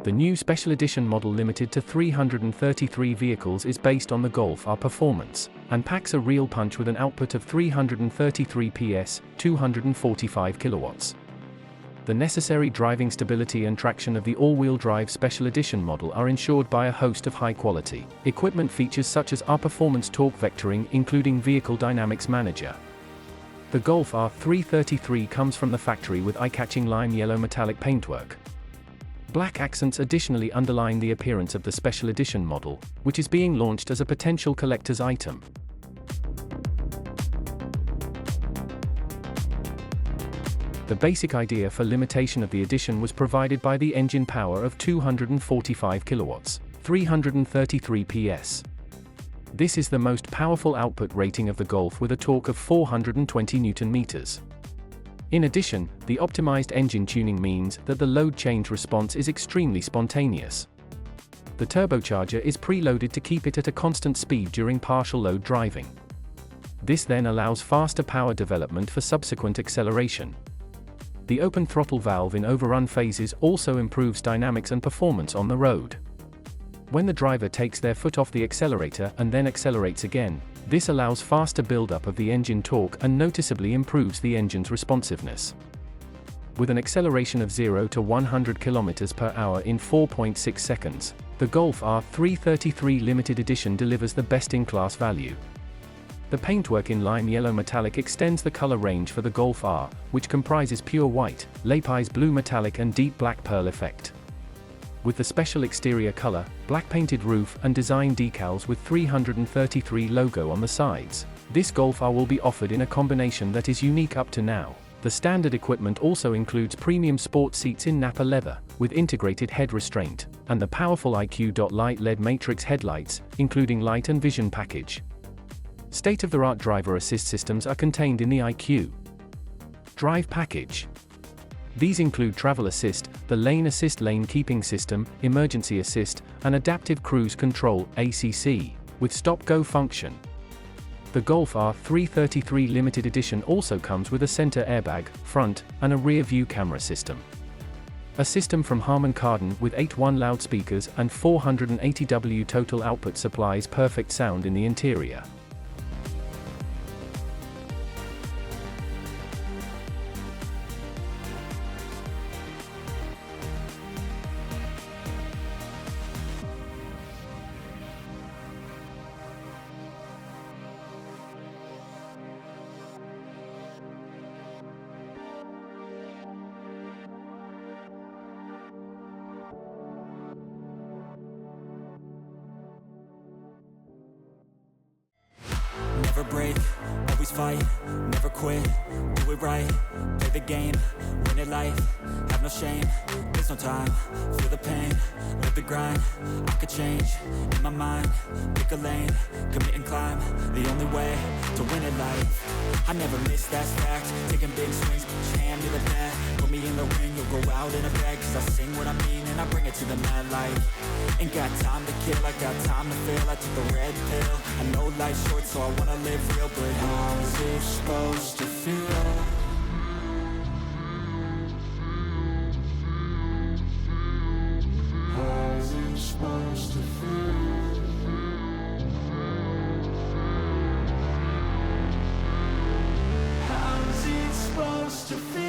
The new Special Edition model limited to 333 vehicles is based on the Golf R performance, and packs a real punch with an output of 333 PS, 245 kilowatts. The necessary driving stability and traction of the all-wheel drive Special Edition model are ensured by a host of high-quality equipment features such as R-Performance torque vectoring, including Vehicle Dynamics Manager. The Golf R 333 comes from the factory with eye-catching lime yellow metallic paintwork. Black accents additionally underline the appearance of the Special Edition model, which is being launched as a potential collector's item. The basic idea for limitation of the edition was provided by the engine power of 245 kilowatts, 333 PS. This is the most powerful output rating of the Golf with a torque of 420 Nm. In addition, the optimized engine tuning means that the load change response is extremely spontaneous. The turbocharger is preloaded to keep it at a constant speed during partial load driving. This then allows faster power development for subsequent acceleration. The open throttle valve in overrun phases also improves dynamics and performance on the road. When the driver takes their foot off the accelerator and then accelerates again, this allows faster buildup of the engine torque and noticeably improves the engine's responsiveness. With an acceleration of 0 to 100 km per hour in 4.6 seconds, the Golf R 333 Limited Edition delivers the best-in-class value. The paintwork in lime yellow metallic extends the color range for the Golf R, which comprises pure white, lapis blue metallic and deep black pearl effect. With the special exterior color, black painted roof and design decals with 333 logo on the sides, this Golf R will be offered in a combination that is unique up to now. The standard equipment also includes premium sport seats in Napa leather, with integrated head restraint, and the powerful IQ.Light LED matrix headlights, including light and vision package. State-of-the-art driver assist systems are contained in the IQ Drive package. These include Travel Assist, the Lane Assist lane keeping system, Emergency Assist, and Adaptive Cruise Control (ACC), with stop-go function. The Golf R 333 Limited Edition also comes with a center airbag, front, and a rear-view camera system. A system from Harman Kardon with 8.1 loudspeakers and 480W total output supplies perfect sound in the interior. Never break, always fight, never quit, do it right, play the game, win it life, have no shame, there's no time, feel the pain, live the grind, I could change, in my mind, pick a lane, commit and climb, the only way to win it life. I never miss, that's fact, taking big swings, put your hand to the bat, put me in the ring, you'll go out in a bag, cause I sing what I mean and I bring it to the mad light. Ain't got time to kill, I got time to feel, I took the red pill, I know life's short so I wanna live real, but how's it supposed to feel? How's it supposed to feel? How's it supposed to feel?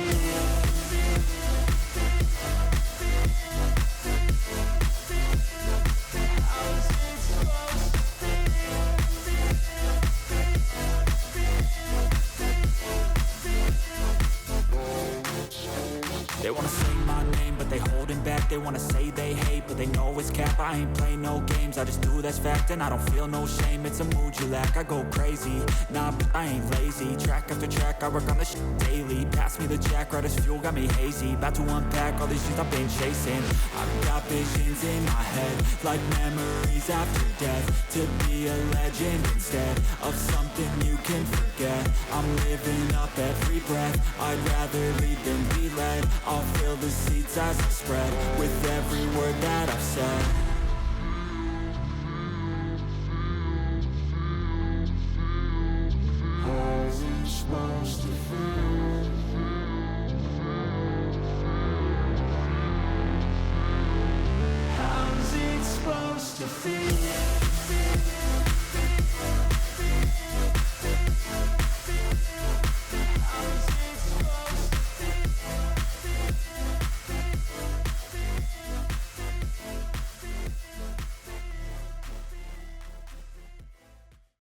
They wanna say my name, but they holding back. They wanna say they hate, but they know it's cap. I ain't play no games, I just do, that's fact. And I don't feel no shame, it's a mood you lack. I go crazy, nah, but I ain't lazy. Track after track, I work on this shit daily. Pass me the jack, right as fuel, got me hazy. About to unpack all these things I've been chasing. I've got visions in my head, like memories after death. To be a legend instead of something you can forget. I'm living up every breath, I'd rather lead than be led. I'll fill the seats as I spread with every word that I've said. How's it supposed to feel? philosophy.